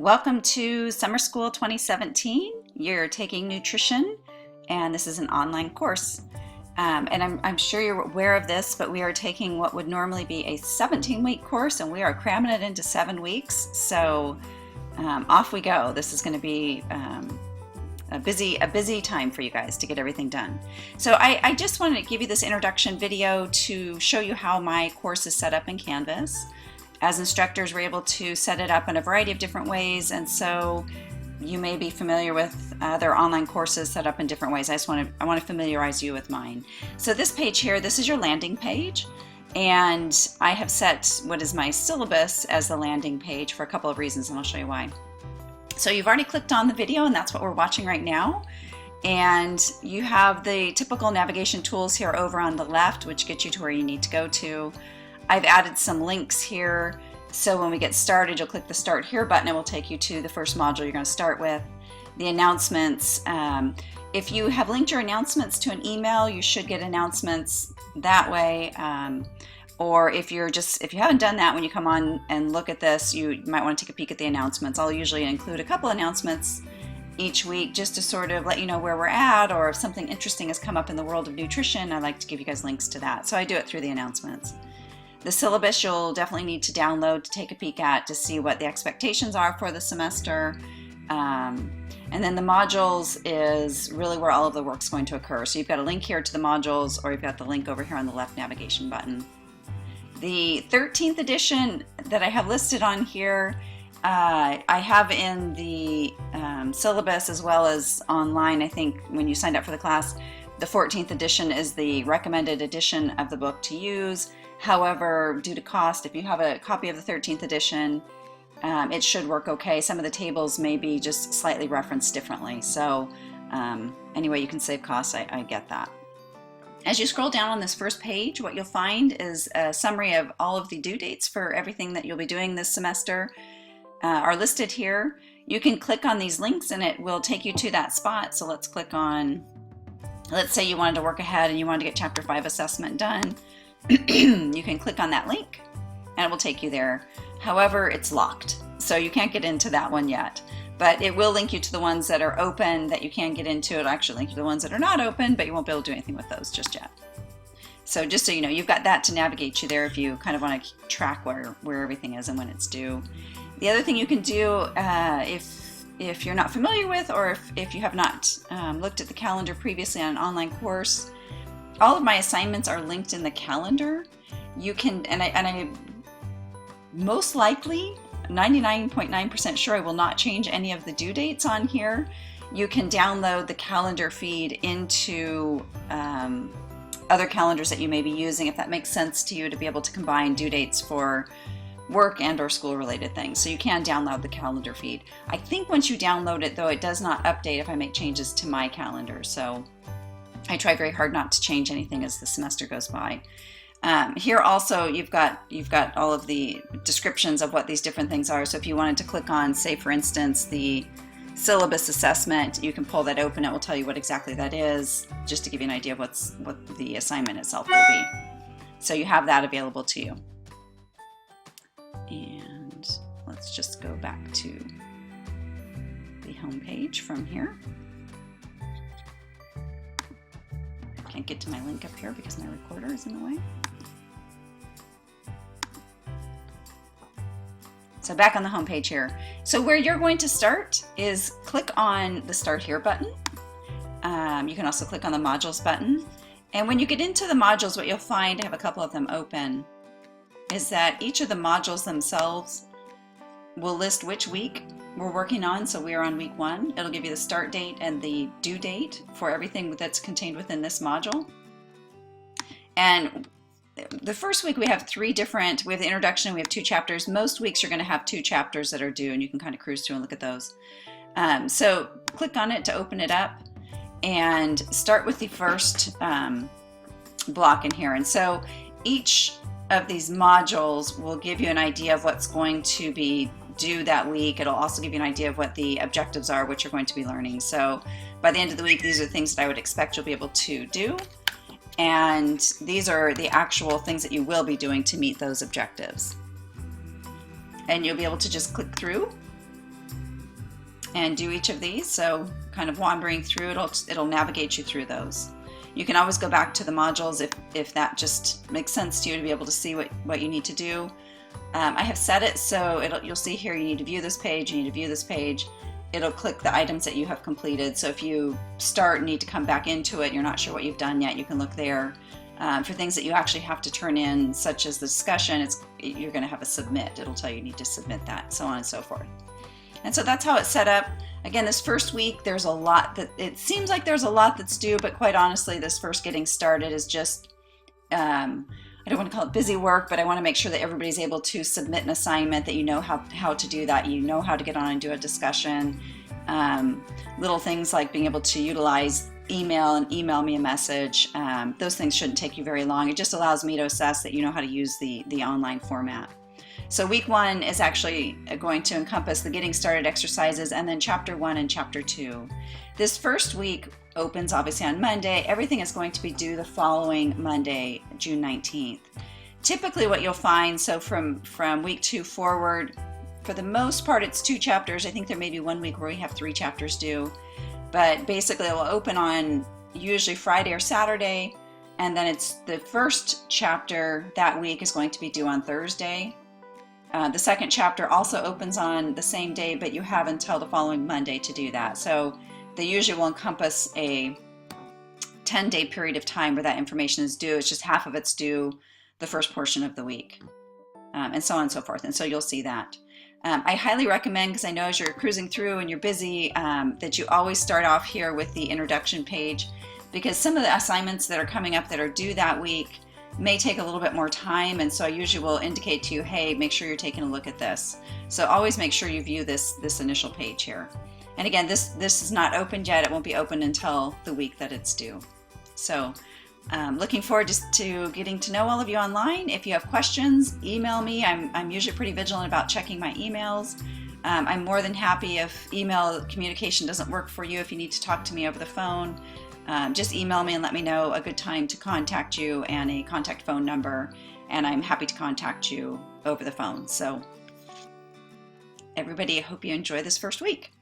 Welcome to Summer School 2017. You're taking nutrition, and this is an online course. And I'm sure you're aware of this, but we are taking what would normally be a 17-week course, and we are cramming it into 7 weeks. So off we go. This is going to be a busy time for you guys to get everything done. So I just wanted to give you this introduction video to show you how my course is set up in Canvas. As instructors, we're able to set it up in a variety of different ways, and so you may be familiar with other online courses set up in different ways. I want to familiarize you with mine. So this page here, this is your landing page, and I have set what is my syllabus as the landing page for a couple of reasons, and I'll show you why. So you've already clicked on the video, and that's what we're watching right now. And you have the typical navigation tools here over on the left, which get you to where you need to go to. I've added some links here, so when we get started, you'll click the Start Here button. It will take you to the first module you're going to start with. The announcements, if you have linked your announcements to an email, you should get announcements that way. Or if you haven't done that, when you come on and look at this, you might want to take a peek at the announcements. I'll usually include a couple announcements each week just to sort of let you know where we're at, or if something interesting has come up in the world of nutrition, I like to give you guys links to that. So I do it through the announcements. The syllabus you'll definitely need to download to take a peek at to see what the expectations are for the semester. And then the modules is really where all of the work's going to occur. So you've got a link here to the modules, or you've got the link over here on the left navigation button. The 13th edition that I have listed on here, I have in the syllabus as well as online. I think when you signed up for the class, the 14th edition is the recommended edition of the book to use. However, due to cost, if you have a copy of the 13th edition, it should work okay. Some of the tables may be just slightly referenced differently. So anyway, you can save costs, I get that. As you scroll down on this first page, what you'll find is a summary of all of the due dates for everything that you'll be doing this semester are listed here. You can click on these links and it will take you to that spot. So let's click on, let's say you wanted to work ahead and you wanted to get Chapter 5 assessment done. You can click on that link and it will take you there. However, it's locked, so you can't get into that one yet. But it will link you to the ones that are open that you can get into. It'll actually link you to the ones that are not open, but you won't be able to do anything with those just yet. So just so you know, you've got that to navigate you there if you kind of want to track where everything is and when it's due. The other thing you can do if you're not familiar with, or if you have not looked at the calendar previously on an online course, all of my assignments are linked in the calendar. You can, and I most likely, 99.9% sure I will not change any of the due dates on here. You can download the calendar feed into other calendars that you may be using, if that makes sense to you, to be able to combine due dates for work and or school related things. So you can download the calendar feed. I think once you download it, though, it does not update if I make changes to my calendar. So I try very hard not to change anything as the semester goes by. Here also you've got all of the descriptions of what these different things are. So if you wanted to click on, say for instance, the syllabus assessment, you can pull that open. It will tell you what exactly that is, just to give you an idea of what the assignment itself will be. So you have that available to you. And let's just go back to the home page from here. Can't get to my link up here because my recorder is in the way. So back on the home page here. So where you're going to start is click on the Start Here button. You can also click on the Modules button. And when you get into the modules, what you'll find, I have a couple of them open, is that each of the modules themselves will list which week we're working on. So we are on week 1. It'll give you the start date and the due date for everything that's contained within this module. And the first week we have we have the introduction, we have 2 chapters. Most weeks you're going to have 2 chapters that are due, and you can kind of cruise through and look at those. So click on it to open it up and start with the first block in here. And so each of these modules will give you an idea of what's going to be due that week. It'll also give you an idea of what the objectives are, which you're going to be learning. So by the end of the week, these are things that I would expect you'll be able to do. And these are the actual things that you will be doing to meet those objectives. And you'll be able to just click through and do each of these. So kind of wandering through, it'll navigate you through those. You can always go back to the modules if that just makes sense to you to be able to see what you need to do. I have set it so you'll see here you need to view this page, you need to view this page. It'll click the items that you have completed. So if you start and need to come back into it, you're not sure what you've done yet, you can look there. For things that you actually have to turn in, such as the discussion, you're going to have a submit. It'll tell you need to submit that, so on and so forth. And so that's how it's set up. Again, this first week, there's a lot it seems like there's a lot that's due, but quite honestly, this first getting started is just, I don't want to call it busy work, but I want to make sure that everybody's able to submit an assignment, that you know how to do that, you know how to get on and do a discussion. Little things like being able to utilize email and email me a message. Those things shouldn't take you very long. It just allows me to assess that you know how to use the online format. So week 1 is actually going to encompass the getting started exercises and then chapter 1 and chapter 2. This first week opens obviously on Monday. Everything is going to be due the following Monday, June 19th. Typically what you'll find, so from week 2 forward, for the most part it's 2 chapters. I think there may be 1 week where we have 3 chapters due, but basically it will open on usually Friday or Saturday, and then it's the first chapter that week is going to be due on Thursday. The second chapter also opens on the same day, but you have until the following Monday to do that. So they usually will encompass a 10-day period of time where that information is due. It's just half of it's due the first portion of the week, and so on and so forth. And so you'll see that. I highly recommend, because I know as you're cruising through and you're busy, that you always start off here with the introduction page, because some of the assignments that are coming up that are due that week may take a little bit more time, and so I usually will indicate to you, hey, make sure you're taking a look at this. So always make sure you view this initial page here. And again, this is not opened yet. It won't be open until the week that it's due. So looking forward to getting to know all of you online. If you have questions, email me. I'm usually pretty vigilant about checking my emails. I'm more than happy if email communication doesn't work for you. If you need to talk to me over the phone, just email me and let me know a good time to contact you and a contact phone number, and I'm happy to contact you over the phone. So everybody, I hope you enjoy this first week.